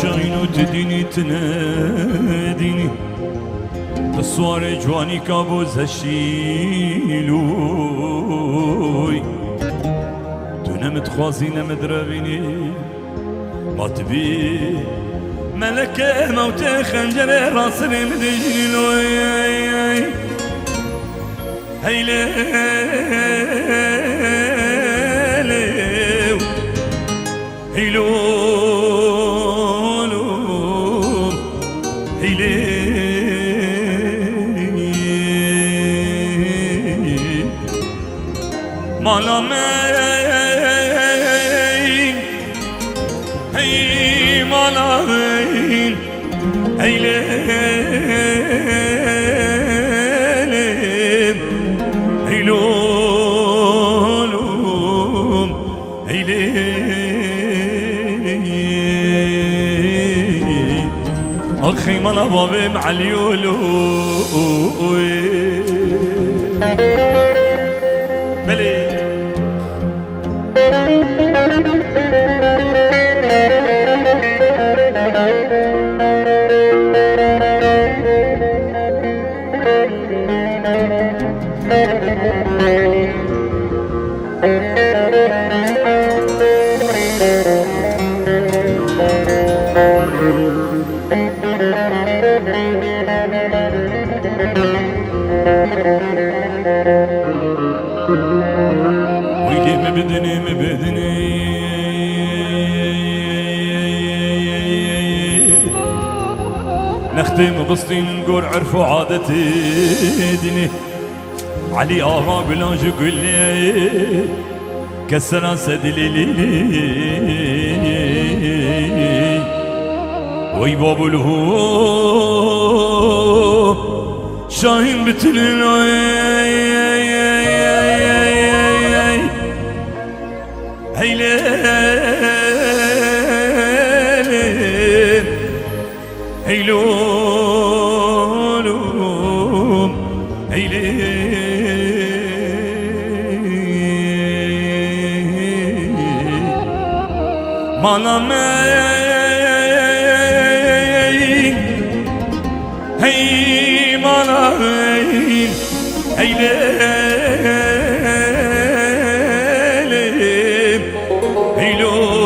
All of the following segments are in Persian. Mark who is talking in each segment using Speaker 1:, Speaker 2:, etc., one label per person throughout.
Speaker 1: شاين وتديني تناديني الصوار جواني كابوز هشيلوي دون متخوازين مدربيني ما تبي ملكة موت خنجر راسي مدجلوي هيلو هيلو مالامين هي مالامين هيلم هيلولم هيلم أخي مالا بابي معليولو بلي ويلي مبدني نختم بسطين نقول عرفوا عادتي ديني علي آغا بلانج قل لي كسران سدلي وي بابو الهو شاهين بتلين هيلولم هيلم مالامين هي مالامين هيلم هيلولم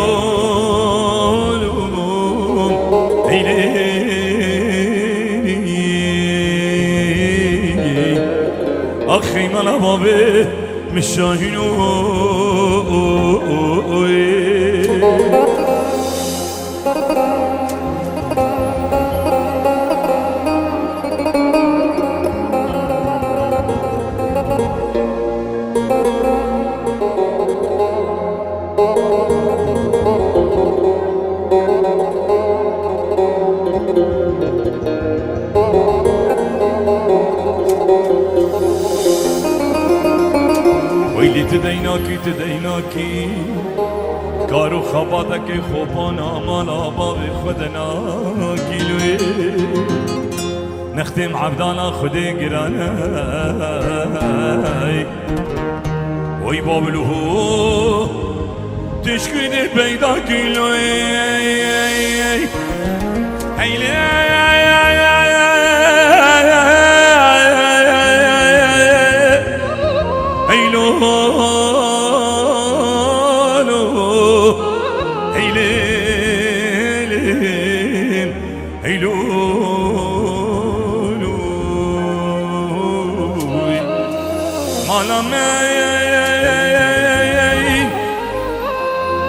Speaker 1: هيلم أخي مالا بابي مش شاهينوي ويلي تديناكي كارو خباتك خوبانا مالا بابي خدنا كيلوي نختم عبدانا خدي قرانا وي بابلوه تشكيني بيدا كيلوي هيلي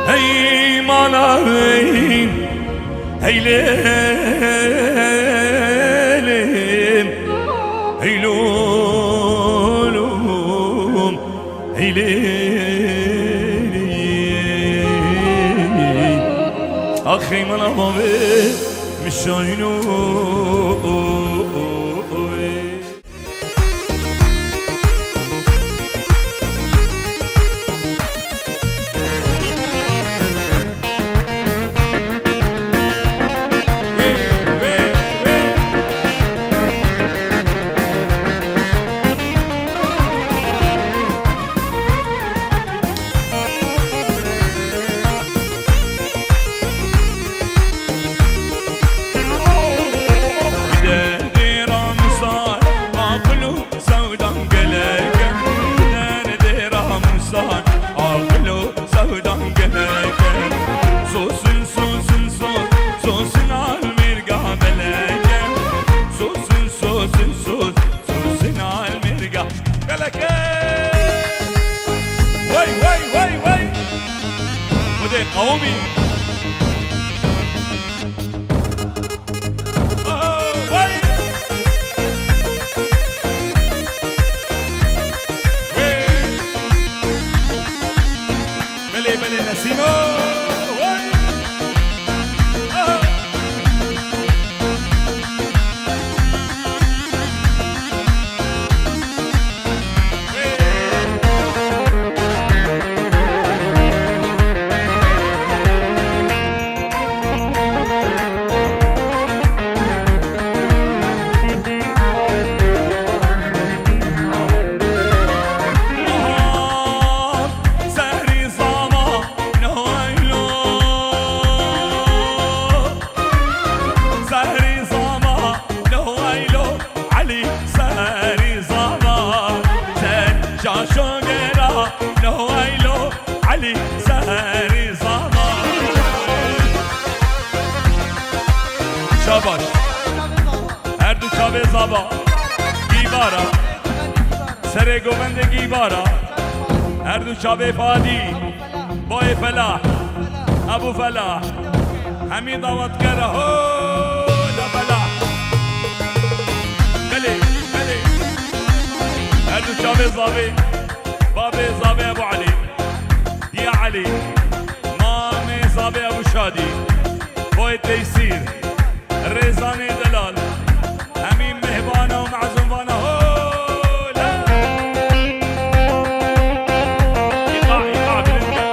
Speaker 1: هي مالامين هيلم هيلولم هيلم أخي مالا بابي مش شاينو قومي بلي نسيمو شاباش هر دو چاوه زابا گیبارا سر گوبند گیبارا هر دو چاوه فادی بای فلاح ابو فلاح همی دعوت کرده هو لا فلاح بله بله هر دو چاوه زابه بابه زابه ابو علی یا علی مامه زابه ابو شادی بای تیسیر رزاني دلال همين مهبانه ومعزومانه هولا يقع يقع بالنجا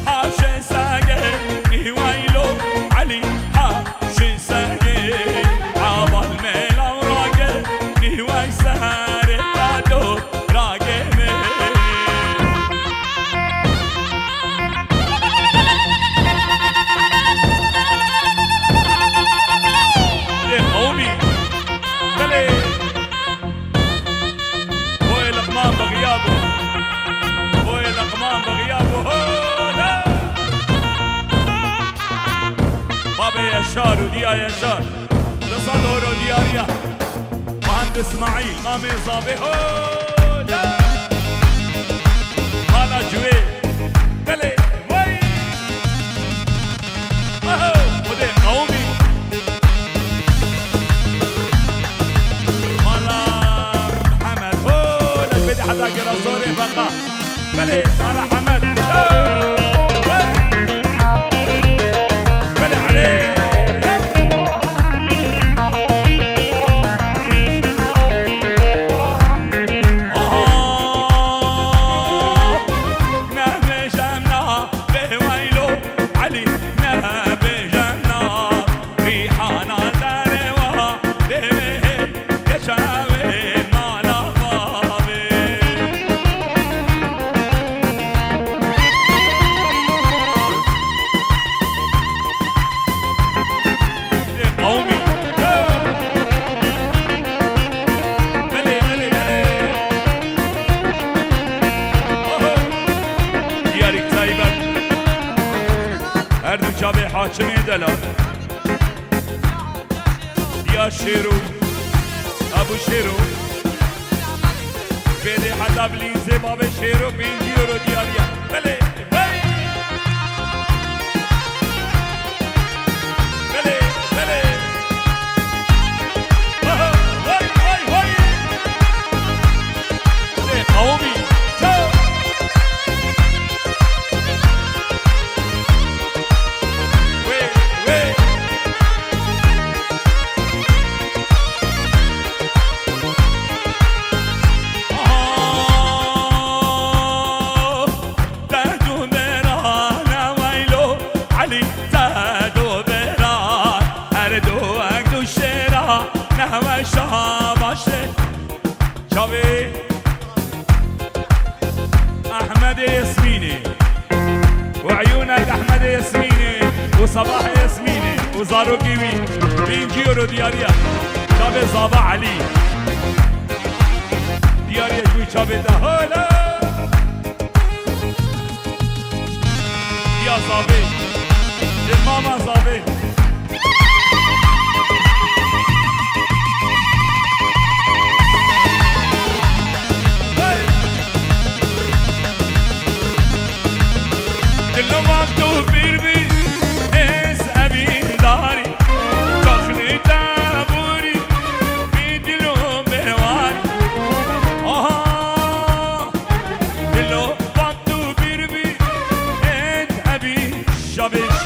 Speaker 1: حاشي ساقي يويلو علي حاشي ساقي عبال يشار وديا يشار لصدور ودياريا مهندس اسماعيل مامي صابي هولا مالا جوي بلي وي اهو ودي قومي مالا حمد هولا بدي حدا قرصوري بقى بلي مالا حمد بلي عليه شابه حاکمی دلال یا شیرو ابو شیرو بده حدا بلیزه باب شیرو 5 یورو دیاریا بله بله بله وای وای وای قومی شابي احمد ياسميني وعيونك احمد ياسميني وصباح ياسميني وزارو كيوي 5 يورو دياريا شابي صباح علي دياريا جوي شابي ده هلا يا صابي الماما صابي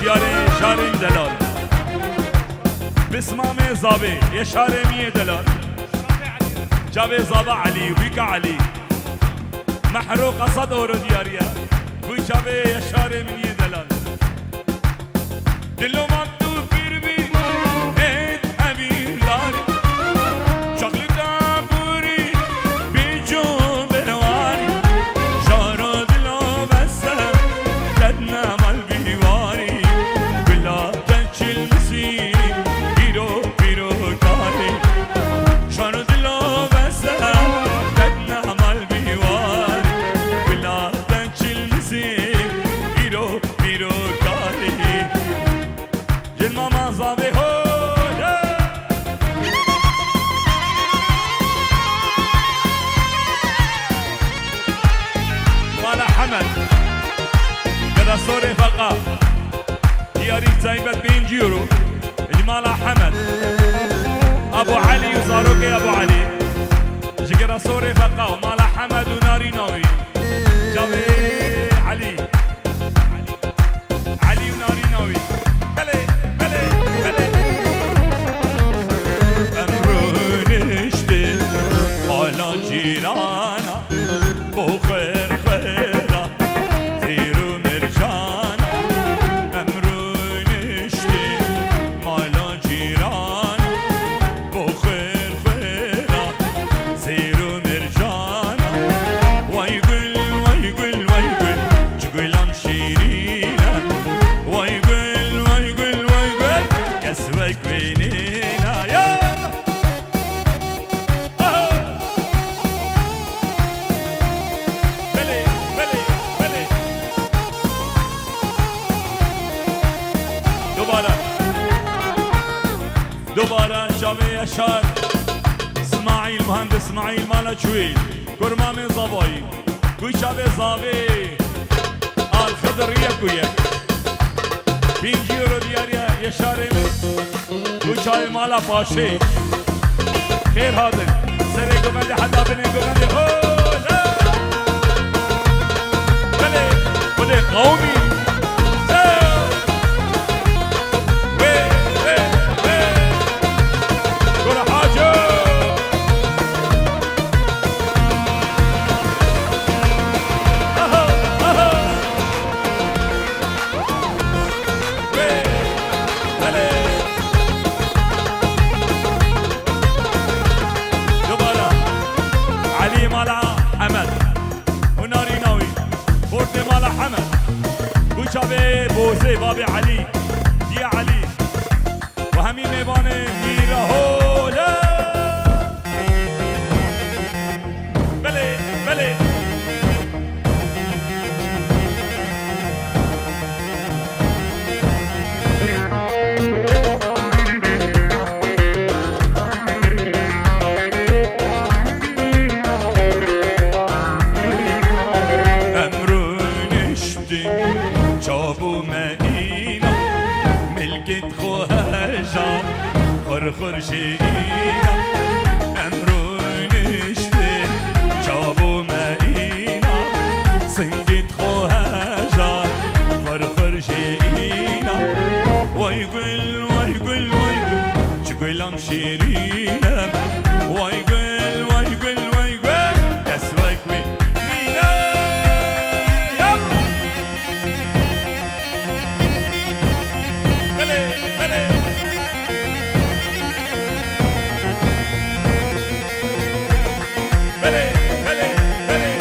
Speaker 1: دیاره شارم دلال بسمام زابه یه شارمیه دلال جاوه زابه علی ویک علی محروق صدور دیاریه وی جاوه یه شارمیه دلال دلو من تو پیر بی ات امیر داری شغل دابوری بی جون برواری شارو دلو بسه لدنا مال بیواری بلا تنچل مسی بیرو بیرو کاری شارو دلو بسه لدنا مال بیواری بلا تنچل مسی بیرو بیرو کاری جن ماما زابه هو مالا حمد برسول فقا دياري زايبت بين جيرو مالا حمد ابو علي وزاروكي ابو علي جيرا سوري فقا ومالا حمد وناري نوي جابي علي علي وناري نوي بلي بلي بلي امرو نشتي على جيرانا بخير خيرا زيرو مرجانا امرو نشتي على جيرانا بخير خيرا زيرو مرجانا ويقول ويقول ويقول جقلان شيرينا ويقول ويقول ويقول كسوك بينينا يا بلي بلي بلي دوباره جامعه يشار اسماعيل مهندس اسماعيل مالا شويل كرمامي زباي كوي شابه زابي الخضر يكوية بينجي رو دياريا يشاري كوي شابه مالا باشي خير هذا سري قمالي حدا بني قمالي هولا بلي بلي قومي علي مالا حمد وناري ناوي فورتي مالا حمد وشابي بوزي بابي علي دي علي وهمي ميباني ميرا هولا بلي بلي جابو مدينة ملكت خوهجة خرخر شيئينة أمرو نشتي جابو مدينة سنجت خوهجة خرخر شيئينة ويقول ويقول ويقول جقلام شيرينة ويقول ويقول ويقول يسوك مينا بلي بلي بلي بلي بلي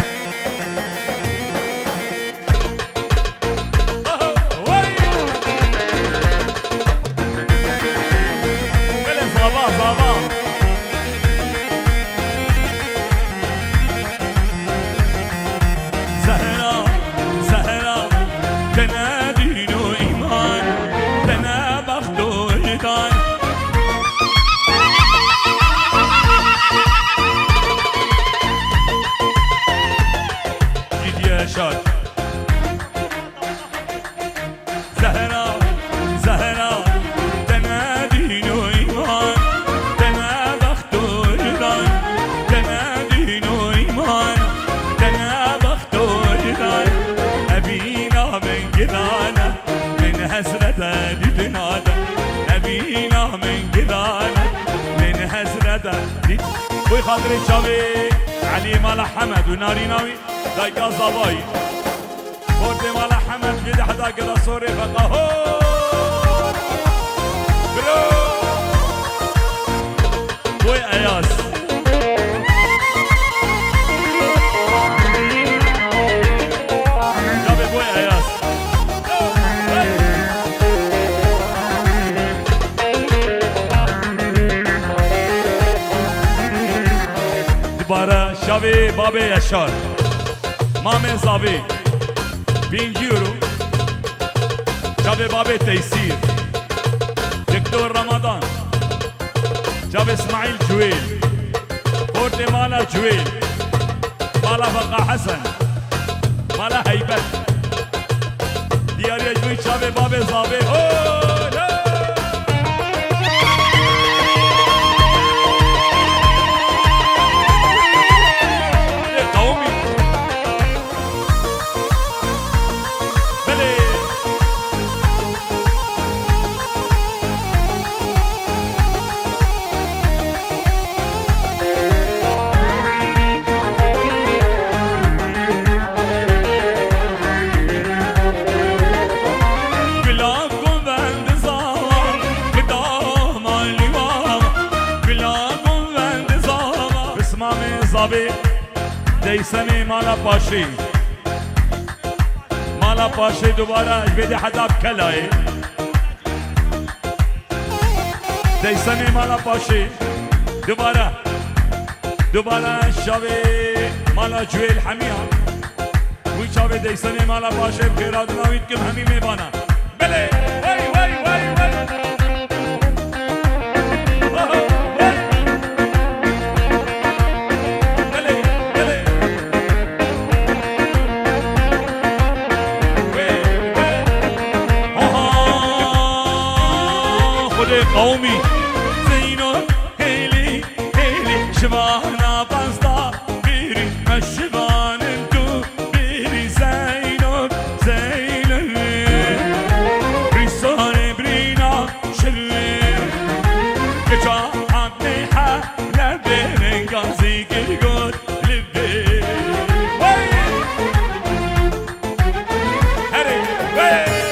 Speaker 1: وي بلي صباح صباح زهرة زهرة كنا دين وإيمان كنا بخت وإيمان جد يا شاد زهرة زهرة كنا دين وإيمان كنا بخت وإيمان كنا دين وإيمان كنا بخت وإيمان أبينا من جدانا من حسرة بوی خاطر چاوی علی مال حمد و ناریناوی دایگا زابایی خورد مال حمد بده حدا گدا سوری فقهو برو بوی ایاس جابه بوی ایاس دوباره شاوی بابی یشار مام زاوی 20 یورو شاوی بابی تیسیر دکتور رمضان شاوی اسماعیل جویل کورت مالا جویل مالا فقا حسن مالا حیبت دیاری جوی شاوی بابی زاوی دیسنی مالا پاشی مالا پاشی دوباره اجبیدی حداب کلای دیسنی مالا پاشی دوباره شاوی مالا جویل حمیان وی شاوی دیسنی مالا پاشی بخیرات نوید کم همی میبانا بله وی وی وی وی قومي زينو هيلي شبانا بانستا بيري مشبان انتو بيري زينو ريسوني برينا شلي كجا عطني حالة بين غازي كالقول لبي هري وي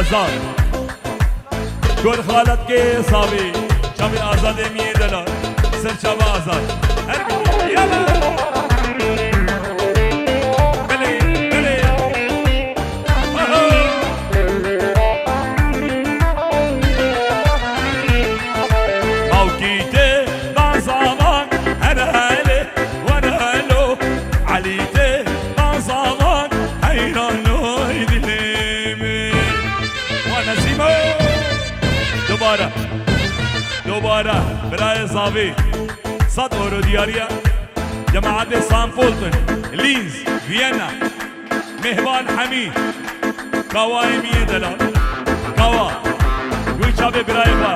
Speaker 1: آزاد گل خالت کے صابی شب آزاد می دلال سر شب آزاد هر بی یلا بلی بلی موکیته بازامان هر حاله ور حالو علیته بازامان حیرانو دلیم دوباره برای زاوی 100 اورو دیاریه جماعت سان فولتن لینز وینا مهبان حمید کاوای میه دلال کاوا گوی چابه برای با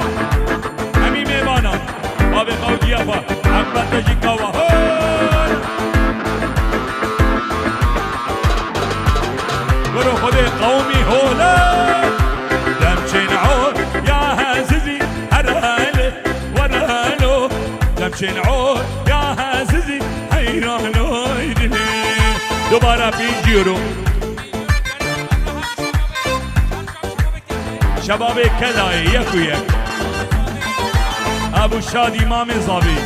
Speaker 1: همی مهبانا بابی قودیه با اکبر تجی کاوا برو خود قومی هولا دمچین عود یا هززی هر حاله ورهالو دمچین عود یا هززی حیرانو ایدنه دوباره 5 یورو شباب کلای یک و یک ابو شاد امام زاوی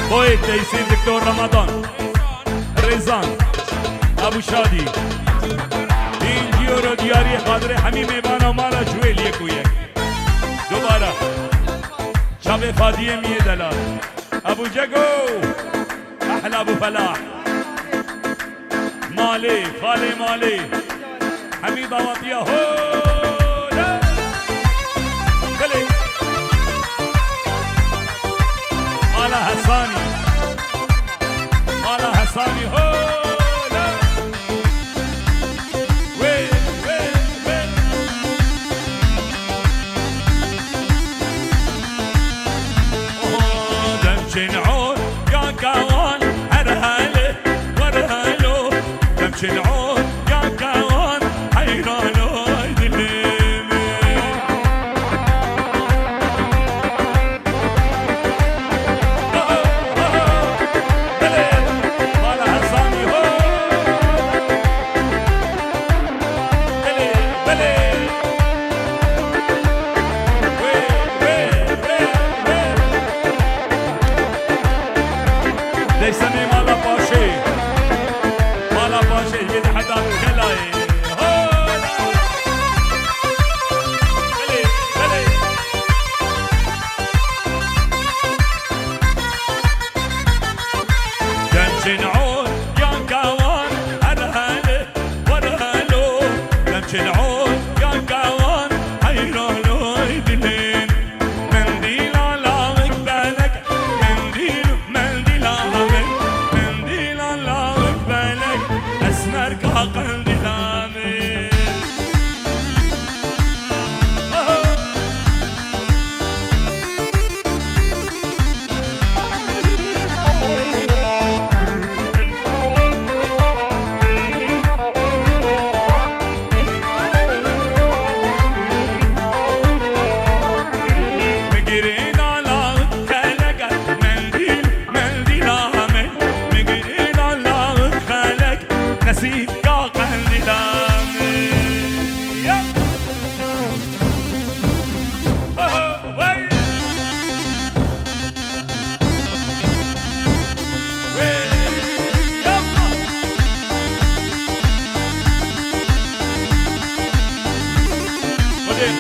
Speaker 1: بوی تیسیر دکتر رمضان ریزان ابو شادی رو دیاری خاطر همین میبانا مالا جویل یک و یک دوباره شب فادیه میه دلال ابو جگو احلى ابو فلاح مالي خالي مالي حميد وطيه هولا كلي مالا حساني مالا حساني هولا وين وين وين دمشن عود يا كوان هرهله ورهلو دمشن عود يا كوان حيرانو ليسني مالا باشي مالا باشي يد حدا بخلاي دمشن عود يا كوان هرهله ورهلو دمشن عود يا كوان حيرانو يدلين منديل على قبالك منديل منديل منديل على قبالك اسمر كقلبي لامي مجرين على خلقك منديل منديل عمل مجرين على خلقك نسيت يا قلبي لامي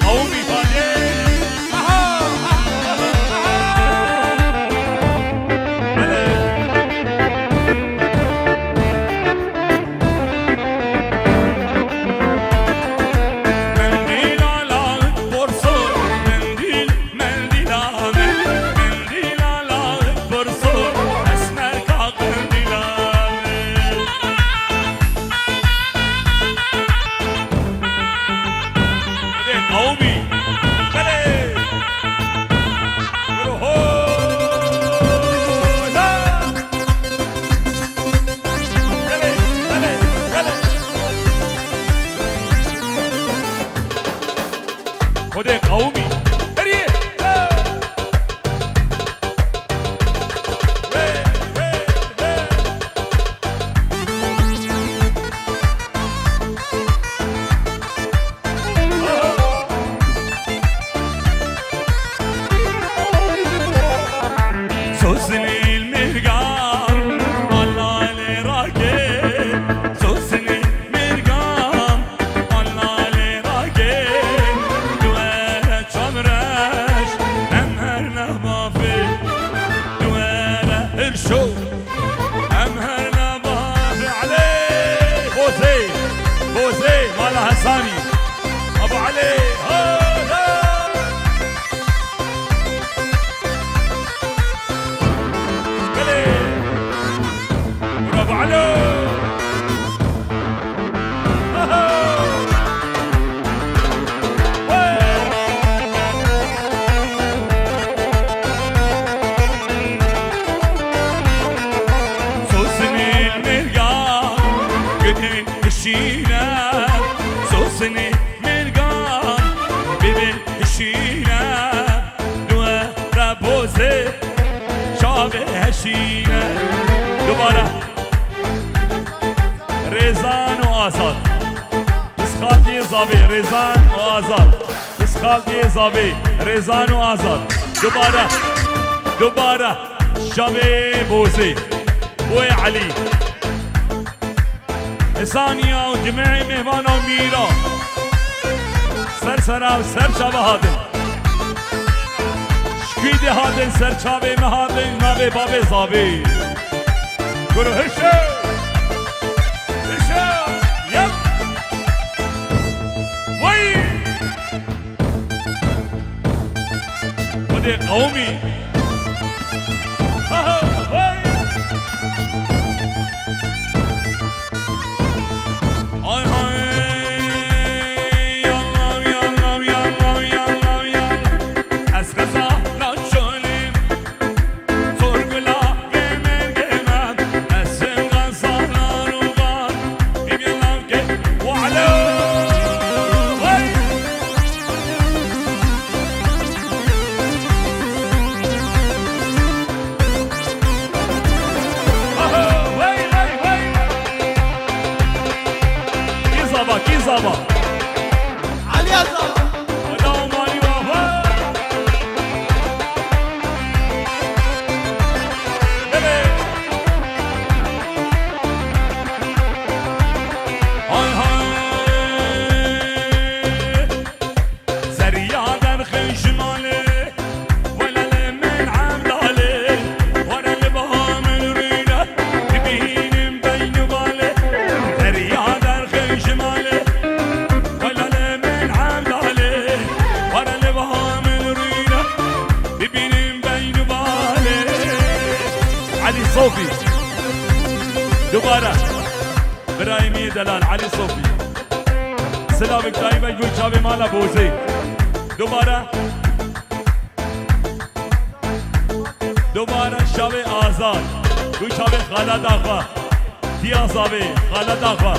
Speaker 1: قومي منديل على برصور منديل منديل عامل منديل على برصور اسمر كقلبي لامي قومي كلي خده قومي بريه سوسني المرقام والله اللي راكب سوسني المرقام والله اللي راكب دوالة شمرش أمهرنا بافي دوالة إرشو أمهرنا بافي عليه بوزي بوزي مالا حساني أبو علي برافو علو سوسني المرقام قدي الشينة سوسني مرقام قدي الشينة دوارة بوزي شابه هشينة دوباره ريزان وآزاد اسخالتي زابي ريزان وآزاد اسخالتي زابي ريزان وآزاد دوباره شابي بوزي بوي علي ثانية وجميع مهمان وميرا سر چاوه هاتن شکویده هاتن سر چاوه مهاتن ناوه بابه زاوه برو هشه هشه یم وی بده قومی Zaba.
Speaker 2: Ali Azam.
Speaker 1: Adam Ali Baba. Bebe. Hay hay. Zeriyadan khishmale. Wala min amdale. Wala libaha min rina. Bihin bayn bale. Zeriyadan khishmale. علي صوفي دوباره برايمي دلال علي صوفي سلامك دايما يقول شابي مالا بوزي دوباره شابي آزاد يقول شابي خالد آقا ديا صابي خالد آقا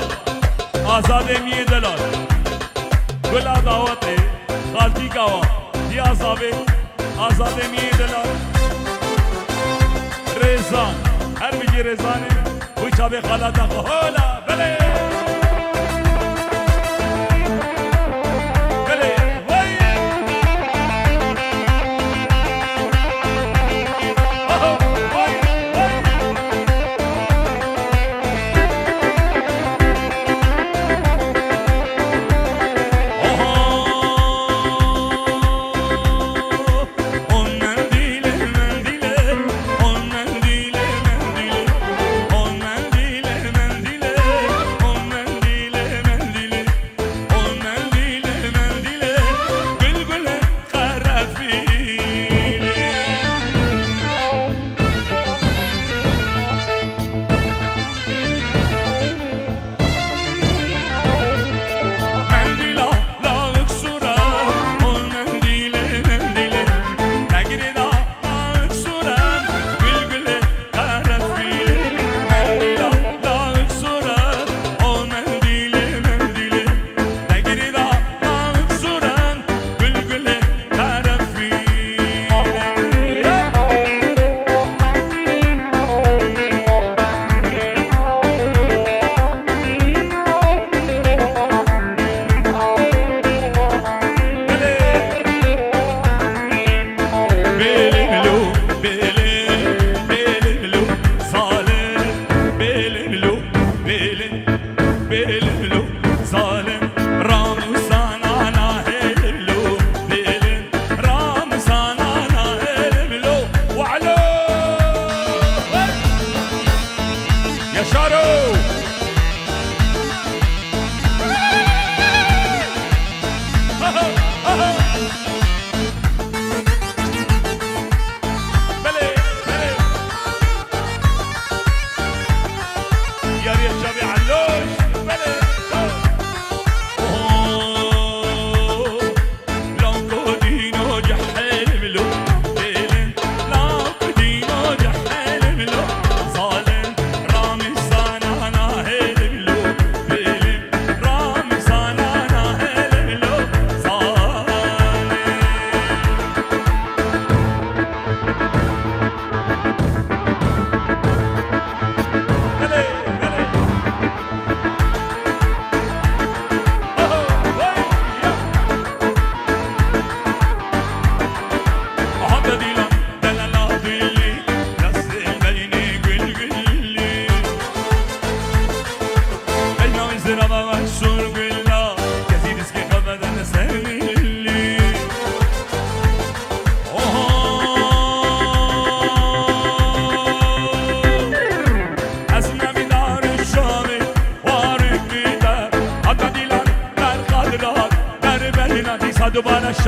Speaker 1: آزاد مي دلال گلا دعوتي خالتي كاوا ديا صابي آزاد مي دلال رزان هر بيجي رزانه ويشابه خالد آقا هولا بله بله وي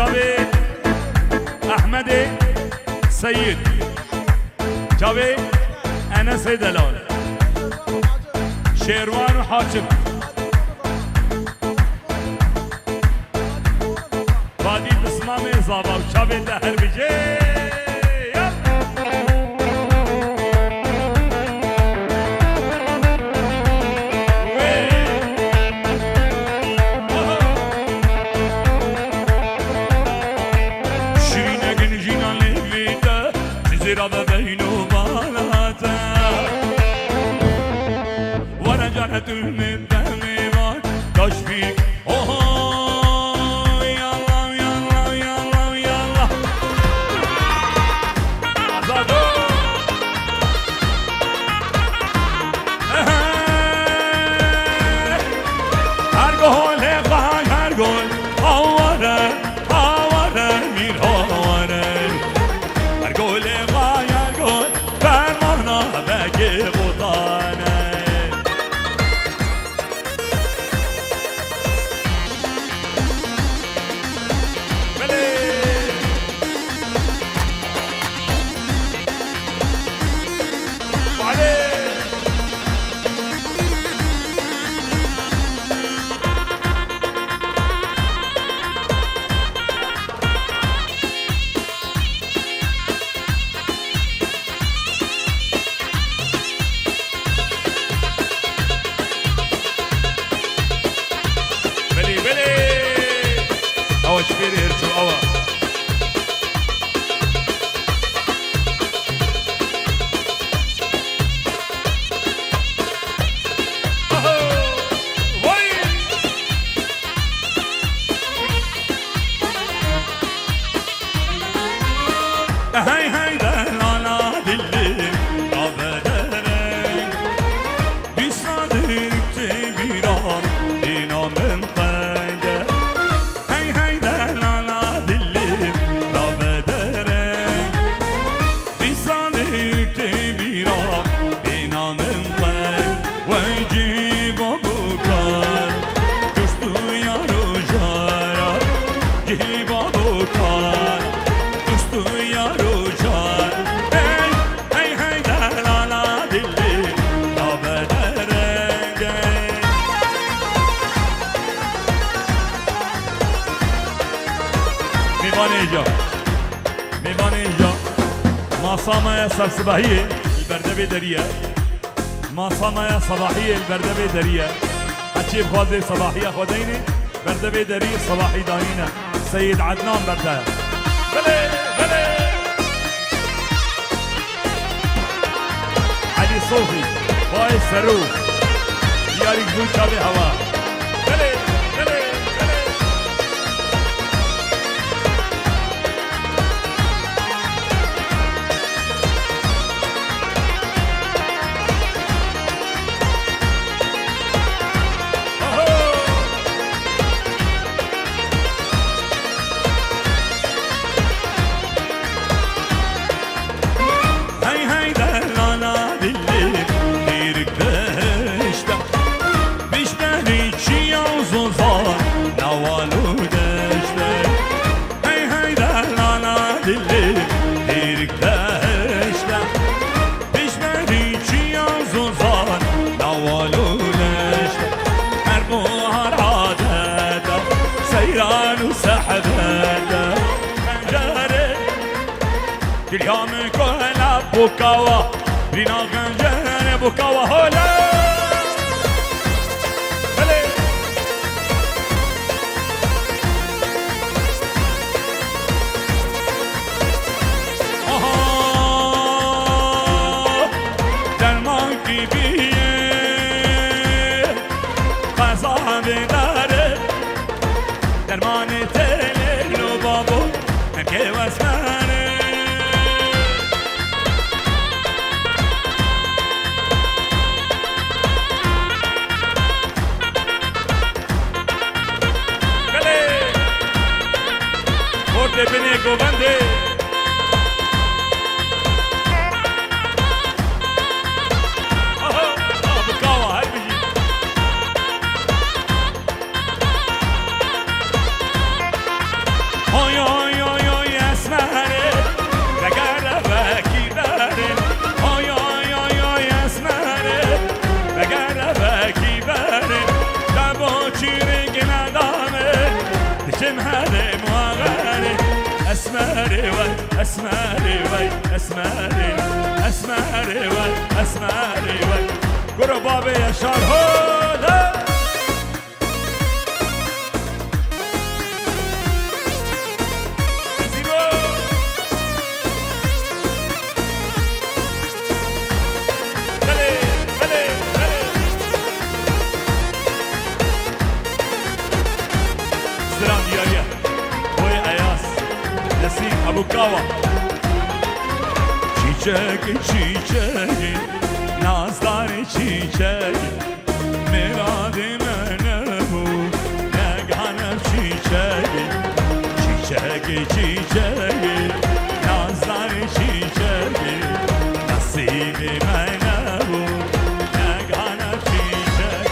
Speaker 1: جاوید احمد سید جاوید انس دلال شیروان و حاکم وادی بسمام زابا و جاوید دهر بجه زیرا بین و بالاتا ورجعت من دمیوان تشفیق اوه یالله یالله یالله یالله آزادو هر گل قای هر گل آواره آواره میر آواره هر گل بگی بودانه بله بله أوش بيرير شو أوا هاي هاي دلالا دلي أبدرك بصدرك تبيران دينا من قيدك هاي هاي دلالا دلي أبدرك بصدرك تبيران دينا من قيدك ويجيب أبوكار جستو يا رجارة جيب أبوكار يا رجال هاي هاي هاي دلالا دلي أبدرك میوان اینجا ماسامه سبسباهیه البردبه دریه ماسامه صباحیه البردبه دریه هچی بخوازه صباحیه خودینه بردبه دریه صباحی دانینه سید عدنان برده بله بله علي صوفي وای سرو دیاری گوی چاوی هوا بله بله بله هاي هاي دلالا دلي ديرك دشتا بيشتري شي وزوزار نوالو دشتا هاي هاي دلالا دلي ديرك دشتا بيشتري شي وزوزار نوالو دشتا مرموها عادتا سيران وسحبتا خنجري كل يوم كلها بوكاوا بينا خنجر بوكاوا هولا بلي درمان کی بیه قضا بداره درمان تلو بابو هم که واسمانه بني گوبنده بکاوا هر بجی های اسمري وي اسمري وي اسمري اسمري وي اسمري وي قربابي يا شار هولا ابو کاوا چیچک چیچک نازدار چیچک مراد منو نگهانم چیچک چیچک چیچک نازدار چیچک نصیب منو نگهانم چیچک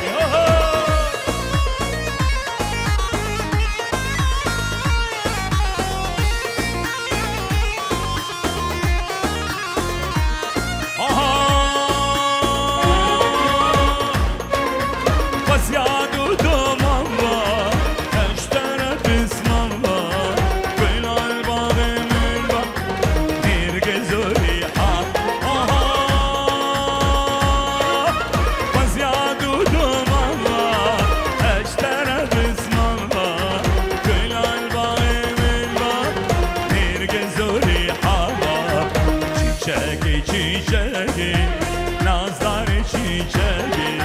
Speaker 1: çiçeği, nazlar çiçeği,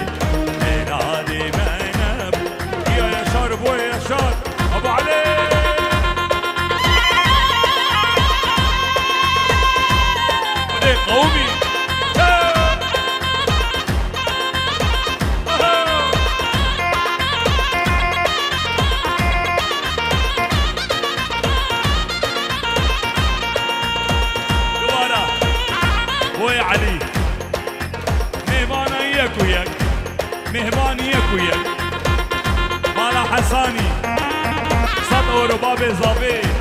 Speaker 1: herhalde benim. Ya yaşar bu yaşar, Abu Ali. Hadi kavmi. علي مهبانيك وياك مهبانيك وياك مالا حساني صدور بابي زابي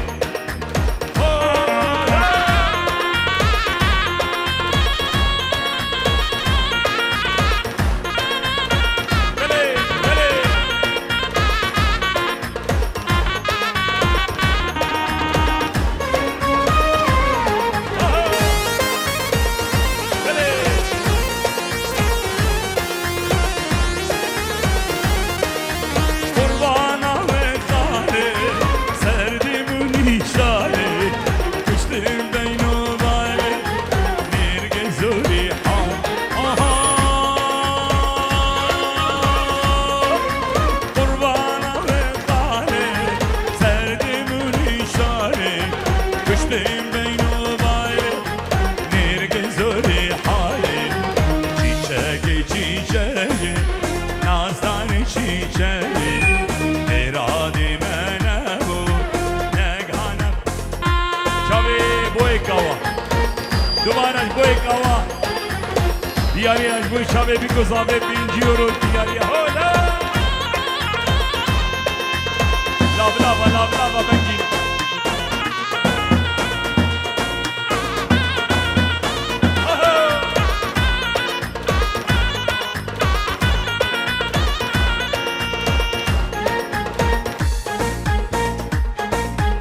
Speaker 1: دوباره بوی کوا دیاری از بوی شبه بی گذابه بینجی رو دیاری هولا لابلا بنگی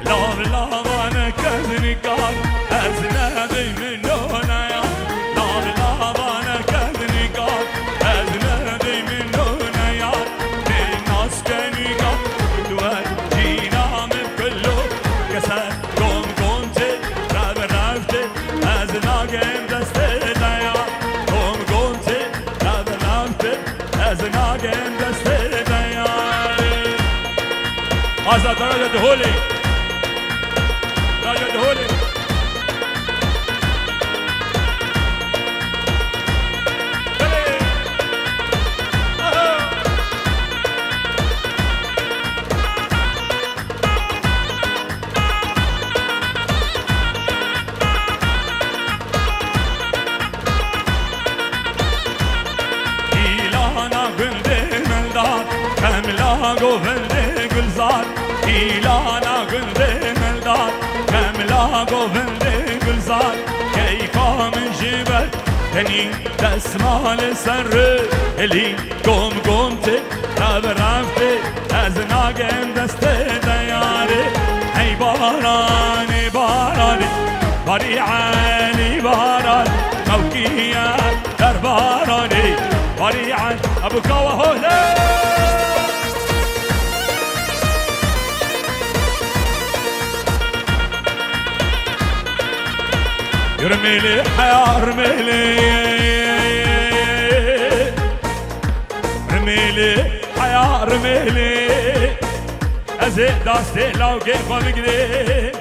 Speaker 1: لابلا بانه کزنی کار از ندی منونه یا لابلا بانه کزنی کار از ندی منونه یا ناس کنی کار دوه جینام کلو کسر گم گمته رب رفته از ناگم دسته دیا گم گمته رب رفته از ناگم دسته دیا آزاد راجع دهولی راجع دهولی گوونده گلزار ایلانا گنده ملدار کملا گوونده گلزار کیفا من جبل تنی دستمال سر الی گم گمته رب رفته از ناگم دسته دیاره ای باراني باراني باري علي باران موكية درباراني باري عن ابو كوا هولا يرميلي حيا رميلي رميلي حيا رميلي ازيد داستي لو كيف بقدي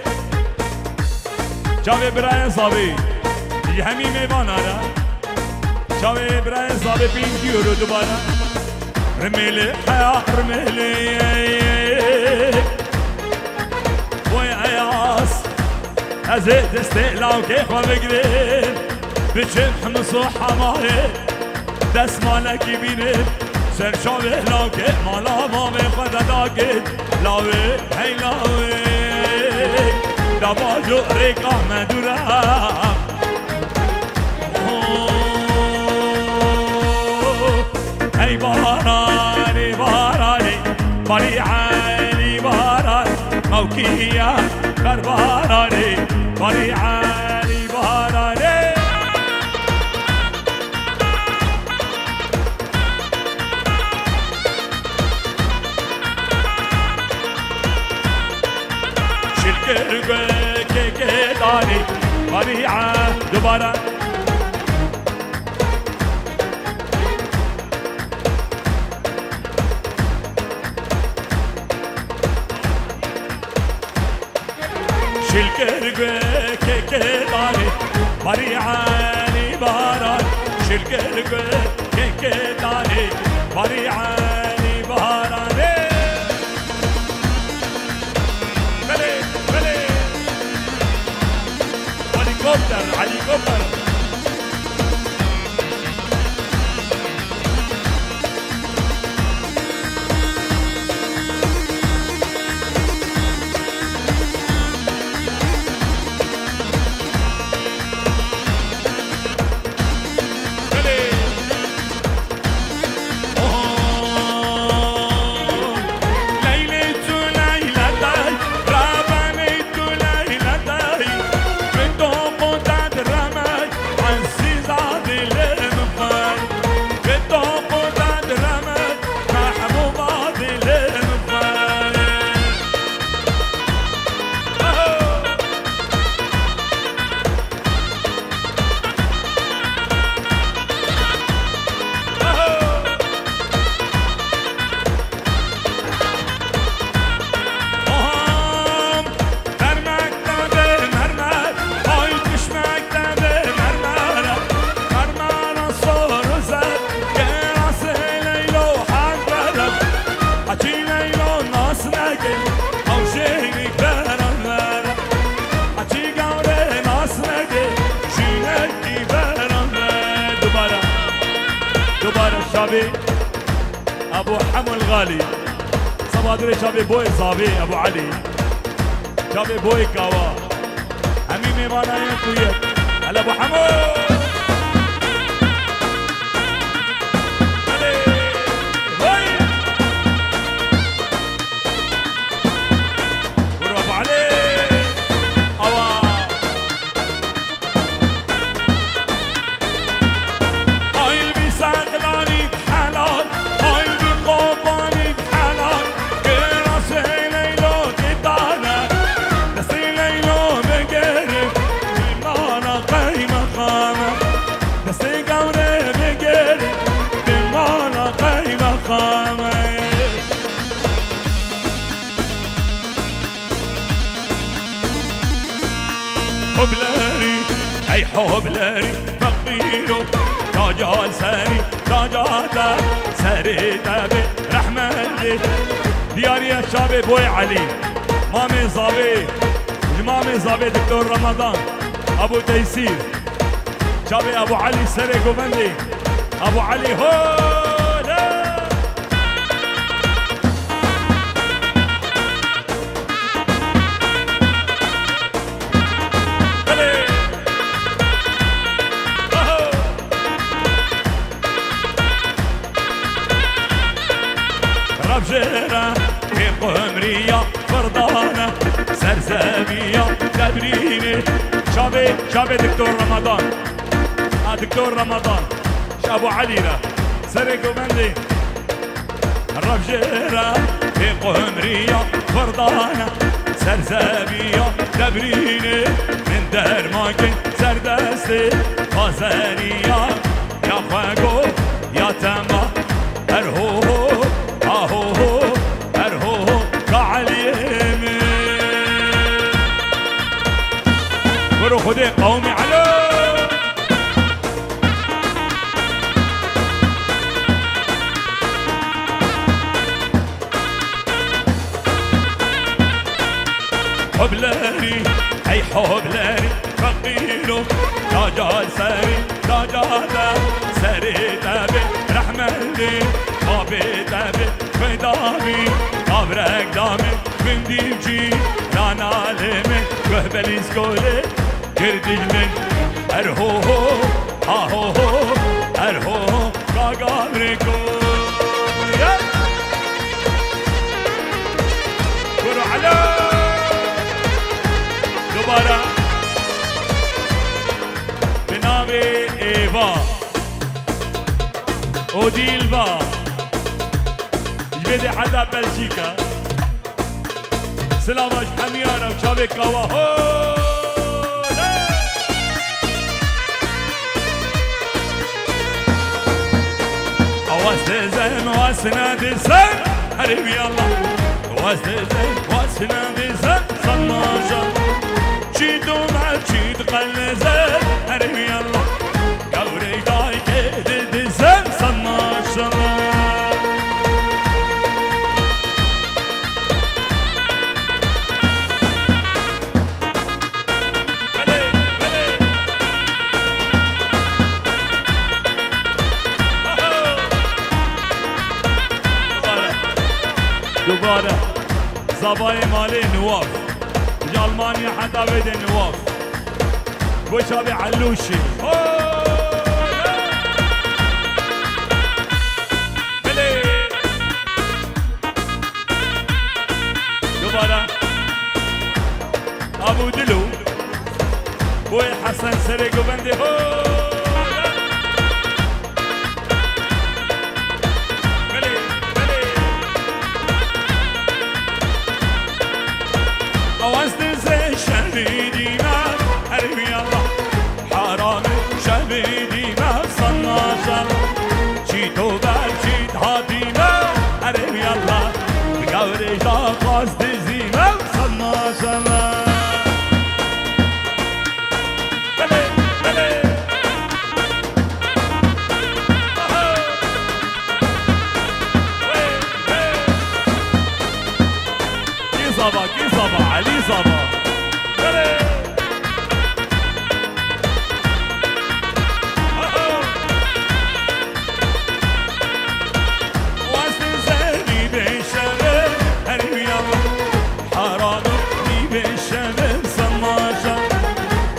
Speaker 1: جاوي براين صابي يجي همي ميبانا جاوي براين صابي 5 يورو دوباره رميلي حيا رميلي ويا عياس ازيد استقلال كيف ما بقدر بجيب حمص وحماية دست مالك يبيني سر شابه لاكي مالا ما بخد داكت لاوي هي لاوي دباجو ريكا مدورا هي باراني باراني باري عيني باران موكية برباراني باري عالي باراني شلكر كيكي داني باري عالي دوباره شلكر كيكي داني باري عالي باران شلكر كيكي داني باري عالي باراني بلي بلي هليكوبتر هليكوبتر شابي ابو حمو الغالي صبادري شابي بوي صابي ابو علي شابي بوي كوا همي ميمانا ينكوية هلا ابو حمو حبلاري اي حبلاري فقيرو تاجال ساري تاجاتا ساري تابي رحمن دياري يا شابي بوي علي مامي زابي مامي زابي دكتور رمضان ابو تيسير شابي ابو علي سري قوبندي ابو علي هو ربجيرة في قمرية فرضانة زرزة بیا تبرینه شابه دکتور رمضان دکتور رمضان شابو علی را سرقو بندي الربجيرة في قمرية فردانة سرزابية تبريني من درماكي سردستي غزانية يا خواقو يا تما أرهوهو أهوهو أرهوهو كعليمي ورو خدي قومي علو حبلاني اي حبلاني فقيلو داجال ساري داجالا ساري تابي رحمني قابي تابي فدامي قبرك دامي من ديجي لانا لمي كهبلي سكولي كردج من ارهوهو اهوهو ارهوهو قاقابريكو ورو على دوباره به نام ایوا اودیلوا جبده حدا بلژیکا سلامش همیانا و چاوه کاوا واسه زين واسنا دي زين حبيبي الله واسه زين واسنا دي زين صماجة جيدو مع جيد قلزين حبيبي الله قوري داي كيد دي زين صماجة دوباره زبای مالی نواف جالمانیا حتی بده نواف گوشابی علوشی بله دوباره ابو دلو بوی حسن سرگو بنده شهيدينا حرمي الله حرام شهيدينا صناشا جيتو بجيت هادينا حرمي الله قوري جا قصد زينا صناشا بلي بلي كي صبا علي صبا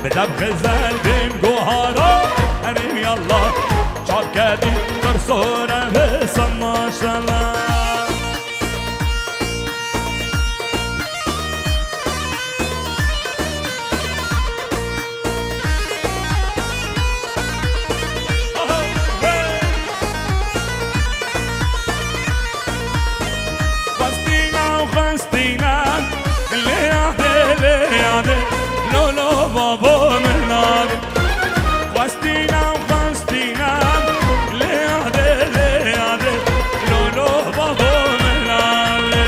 Speaker 1: بدم غزل بیم گوهارا حریم یالله چار کردی ترسوره حسن ماشالله خستینا و خستینا لیاده لولو بابا من نادي خستينا وخستينا ليادي لولو بابا من نادي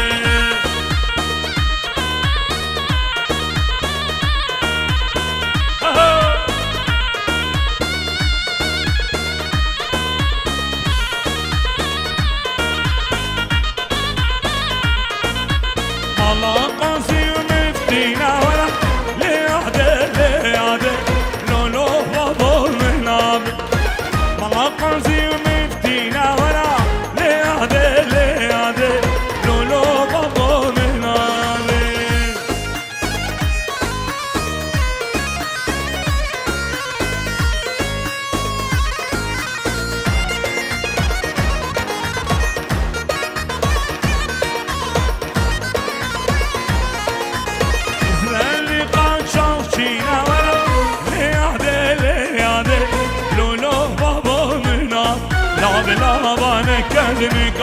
Speaker 1: الله قاسي ومفتينا ولا ليادي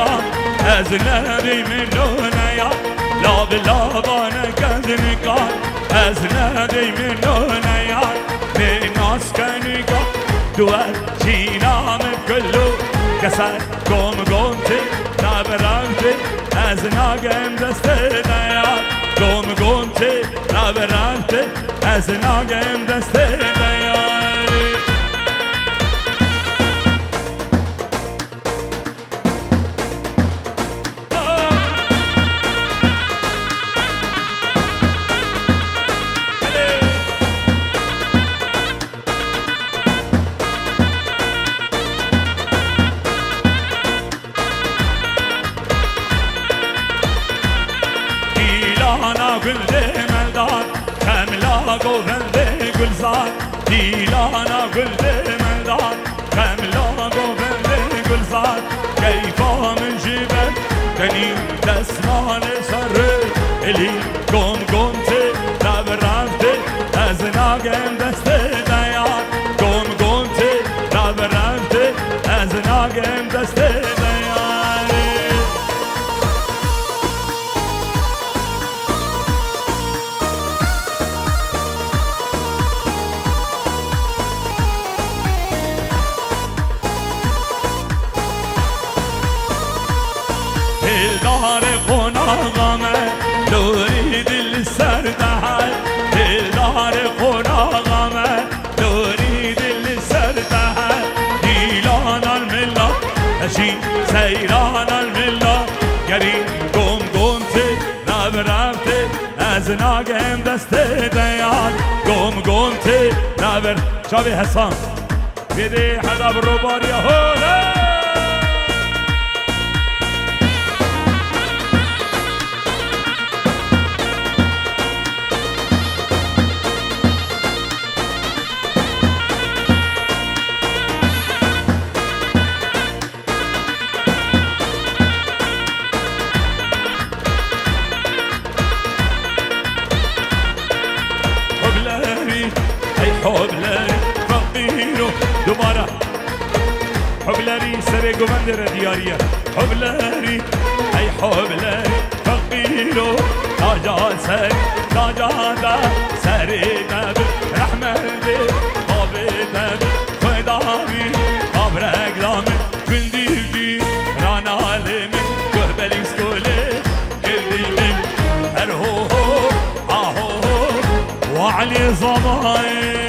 Speaker 1: غام از ندی منونه یا لا بلا بانك ذنقان از ندی منونه یا ناس کنگا دوال جینام کلو کسر گمتی نبرمتی از ناگم دست نیاد گمتی نبرمتی از ناگم دست نیاد ديلانا قلبي ملدان خملا قلبي قلزان كيفا من جبل كني تسمع لسر اللي قمتي نبرمتي ازناقم دستي ديان قمتي نبرمتي ازناقم دستي ديان دار قناغمه دوری دل سردهر دلدار قناغمه دوری دل سردهر دیلان الملا اشی سیران الملا گرین گمتی نبرمتی از ناگم دست دیان گمتی نبر شابی حسان بیدی حدب رو باریا هوله دوباره حبلری سر گوندر دیاریه حبلری ای حبلری فقیرو تاجا سر تاجا دا سر نب رحمت باب نب خداوی باب رگلام کندیگی رانا علمی گهبلی سکوله کردیم هر هو آهو وعلی زمای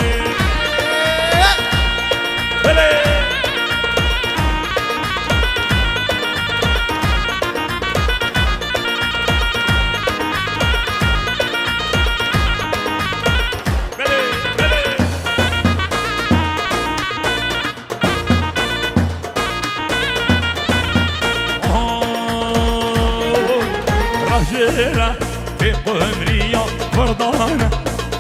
Speaker 1: في قمرية فرضانة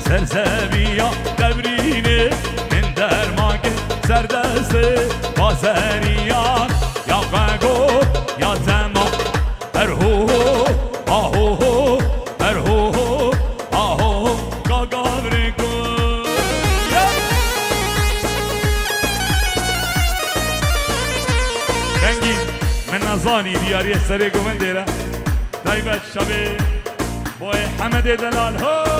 Speaker 1: سرسبية دبريني من درماك سردسي بازارية يا قاقو يا زمان ارهو اهو ارهو اهو قاقابريكو رنگی من نزانی دیاری سرگو من دیره دايما الشباب بوي حمد دلال هو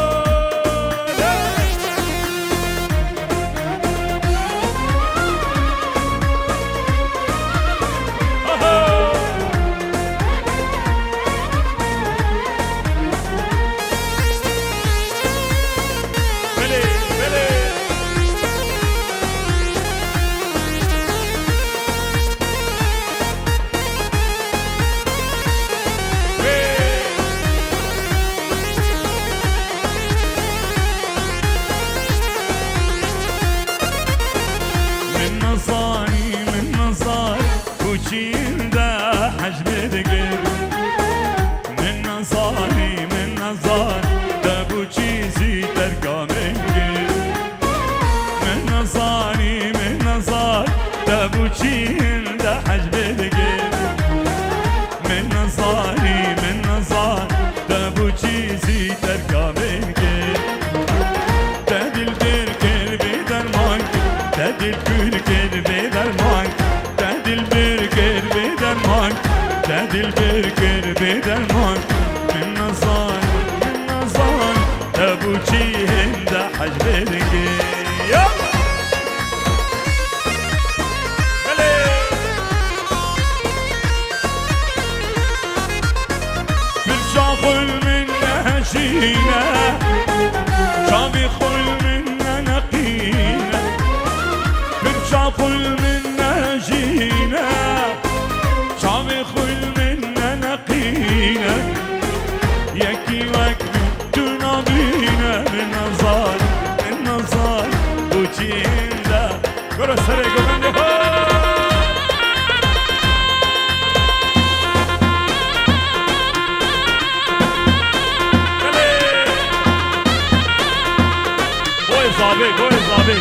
Speaker 1: دلبر کرده درمان من نظر ابو چی هنده حج برگه برشاخل من نهشينا شابي خل من نقينا برشاخل من نهشينا شابي خل من نقينا يكي وكي تنابينا النظار وجينا كرة سريق ومني بوي صابي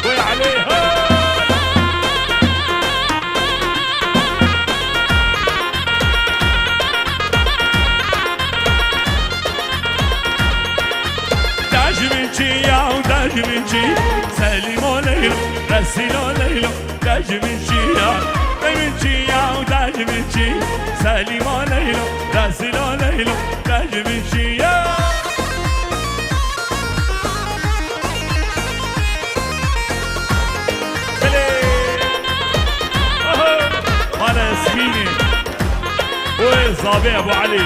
Speaker 1: بوي عليه داجمنشي يا وداجمنشي سليمو ليلو رسيلو ليلو داجمنشي يا وداجمنشي سليمو ليلو رسيلو ليلو داجمنشي يا ياسميني وصابي ابو علي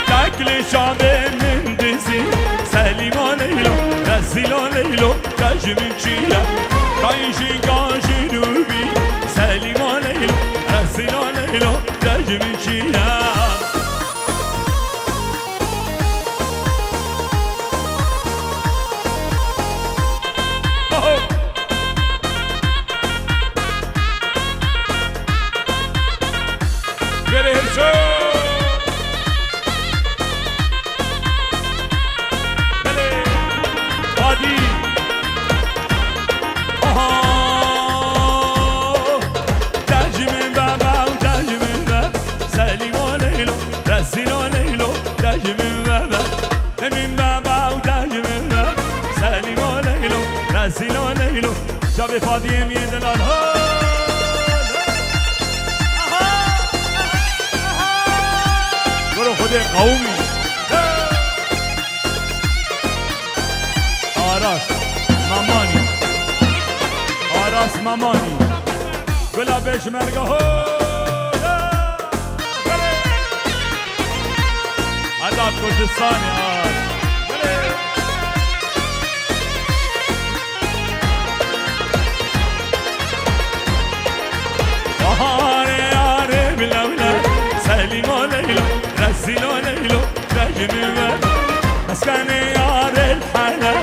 Speaker 1: تاكلي شعبي من دزي سليمو ليلو رسيلو ليلو تاجمنشيا كايشي كاشي دوبي سليمو ليلو رسيلو ليلو تاجمنشيا شابي فاضي يمين الانهار قولوا خدي قومي آراس ماماني قولا بيش مرقه عذاب كردستاني سليمو ليلو رسيلو ليلو تجميل مسكني يار الحلا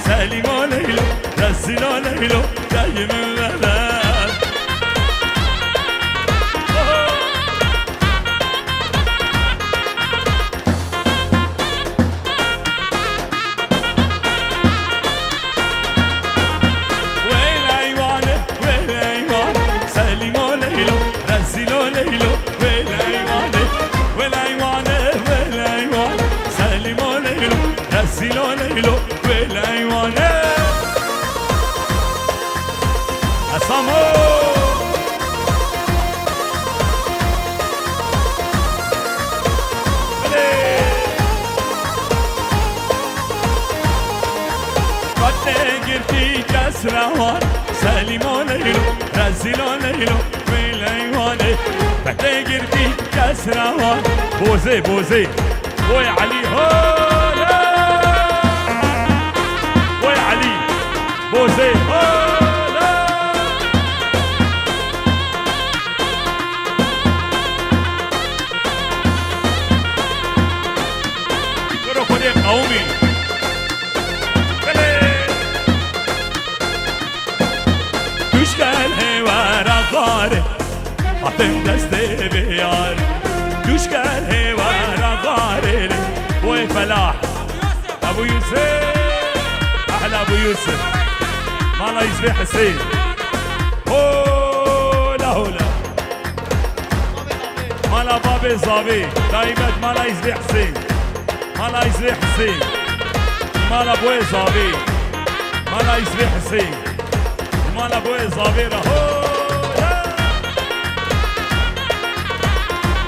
Speaker 1: سليمو ليلو رسيلو ليلو تجميل سليمو ليلو رزيلو ليلو ويليواني بحتاجر فيك كسروان بوزي بوي علي هولا بوي علي بوزي هولا كرو خدي قومي عطم دستي بيار دوش كان هوارا غارل بوي فلاح ابو يوسف احلى ابو يوسف مالا يزبي حسين هولا مالا بابي زابي دايما مالا يزبي حسين مالا بوي زابي مالا يسري حسين مالا ابوي صابيرة هو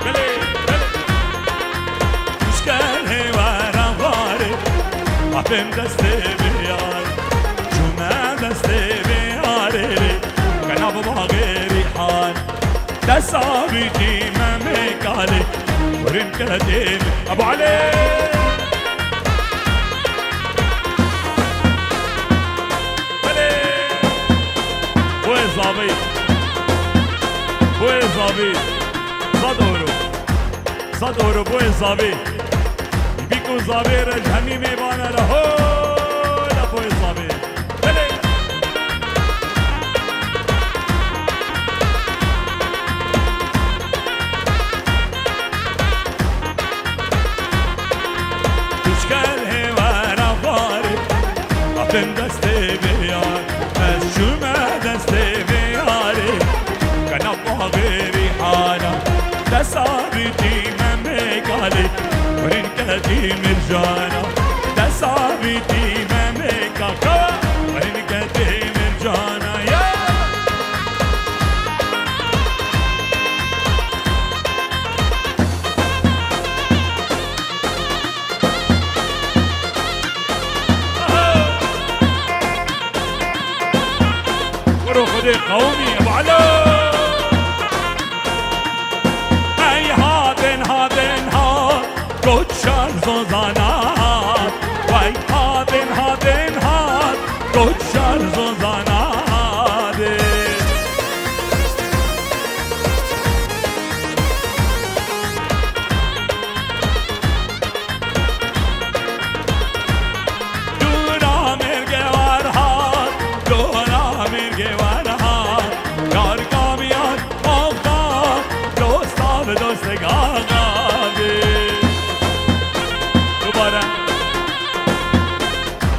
Speaker 1: بلي بلي مش كان هوانا غاري عطم دستي بيار شو ما دستي بياري كان ابو غيري حال دسابيتي ما ميكالي ورين كديم ابو علي بوی زابی صد اورو بوی زابی بیکو زابی رج همی میبانه رهو لبوی زابی بله کشکل هیوان افاری اپن دسته بیار از شما دسته بیاری کنم غیری حالا دسابیتی من میکالی ورین کدی مرجانا دسابیتی من میکاکا ورین کدی مرجانا یا ورو خدي قومي ابو علو گوچار زوزانات وای هادن هاد گوچار زوزانات دورا مرگه ورهاد دورا مرگه ورهاد یار کامیان آقا دوستا به دوستگاه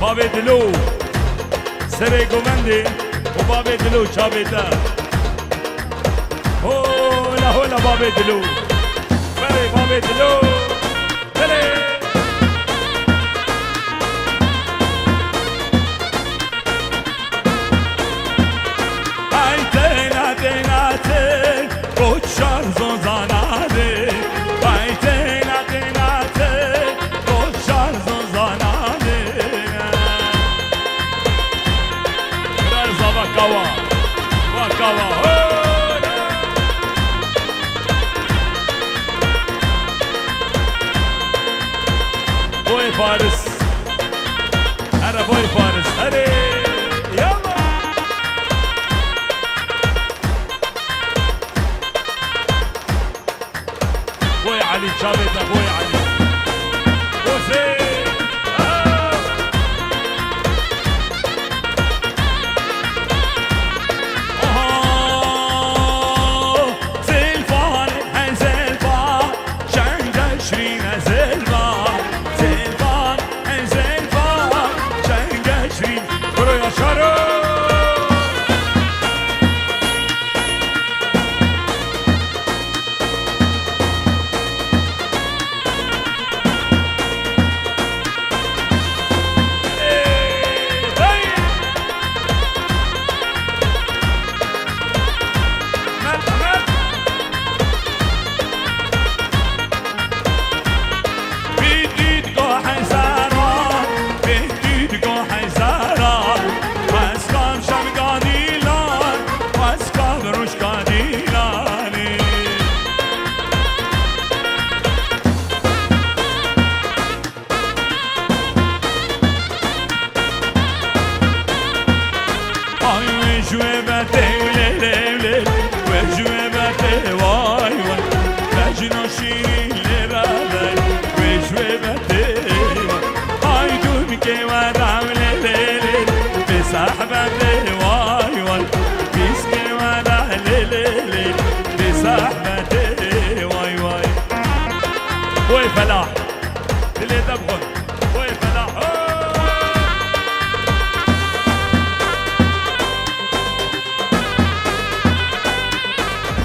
Speaker 1: بابي دلو سري قومندي وبابي دلو شابيتا هولا هولا بابي دلو فري بابي دلو فري هاي تينا تينا تين كوتشار زوزانادي هاي تينا تينا تين كوتشار زوزانادي وكوا وكوا بوي فارس انا بوي فارس هري يلا بوي علي شابت بوي علي وسي بوي فلاح اللي تبغن بوي فلاح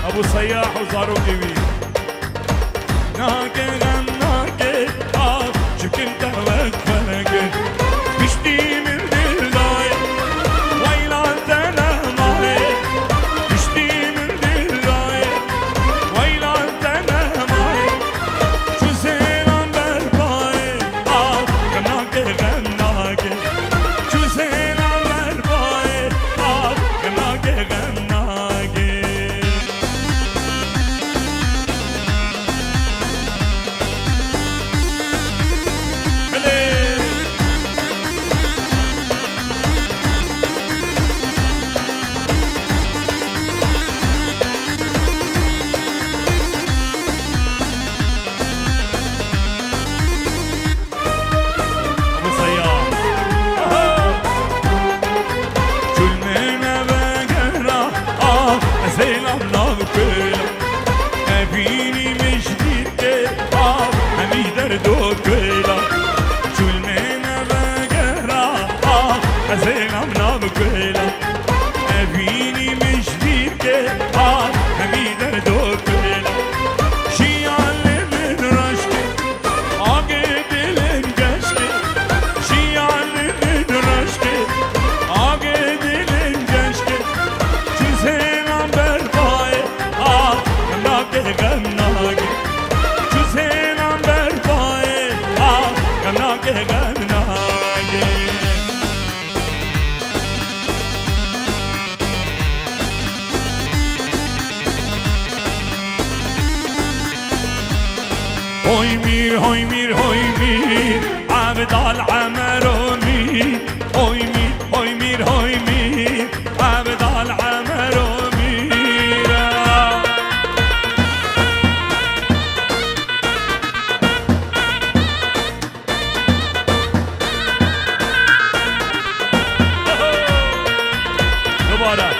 Speaker 1: ابو صياح وزارو كبير ناكي غناكي شو كنت وقفك بشتي من دلداي كلا أبيني مش ديك همي دردو كلا شو المينا بقرا حزين عمنا بكلا أبيني مش ديك همي دردو كلا شي علم رشكي عقد الانجشكي شي علم رشكي عقد الانجشكي شو زين عم برفاي غمناك غمناك شو زين عم برفاي غمناك غمناك هوي مير هوي مير هوي مير عبد العمر مير هوي مير هوي مير هوي مير عبد العمر مير دوباره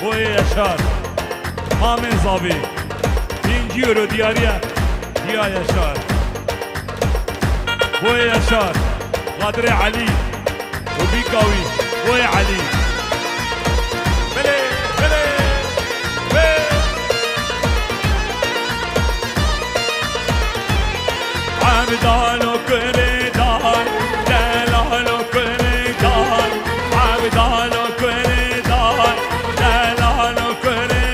Speaker 1: هوي يشار حامل زابي 5 يورو دياريه يا يشار هو يشار غادر علي وبيكاوي هو علي بلي بلي بلي عبدالو كريدان دلالو كريدان عبدالو كريدان دلالو كريدان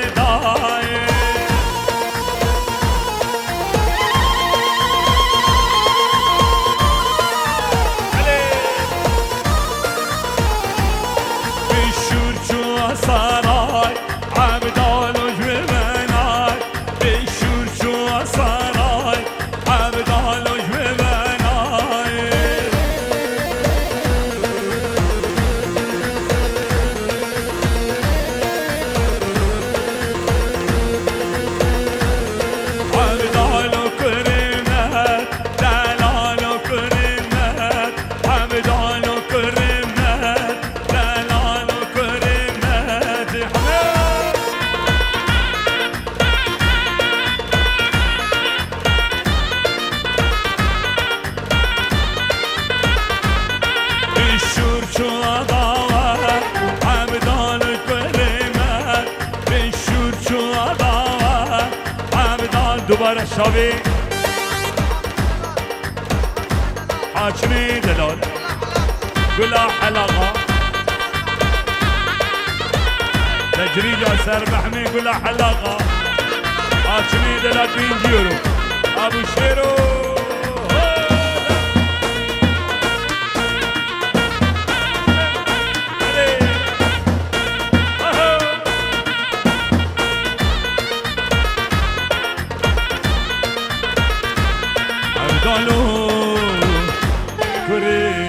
Speaker 1: سراي عبدالو جبناي بشور شو سراي عبدالو جبناي عبدالو كريمات دلالو كريمات عبدالو كريمات دلالو كريمات بالشور شو أضاوى عبدالو كريمات بالشور شو أضاوى عبدال دوباره شاوي حاكمي دلال كلها حلقة تجريجة سر محمي كلها حلقة حاكمي دلال 2 يورو أبو شيرو عبدالو كريم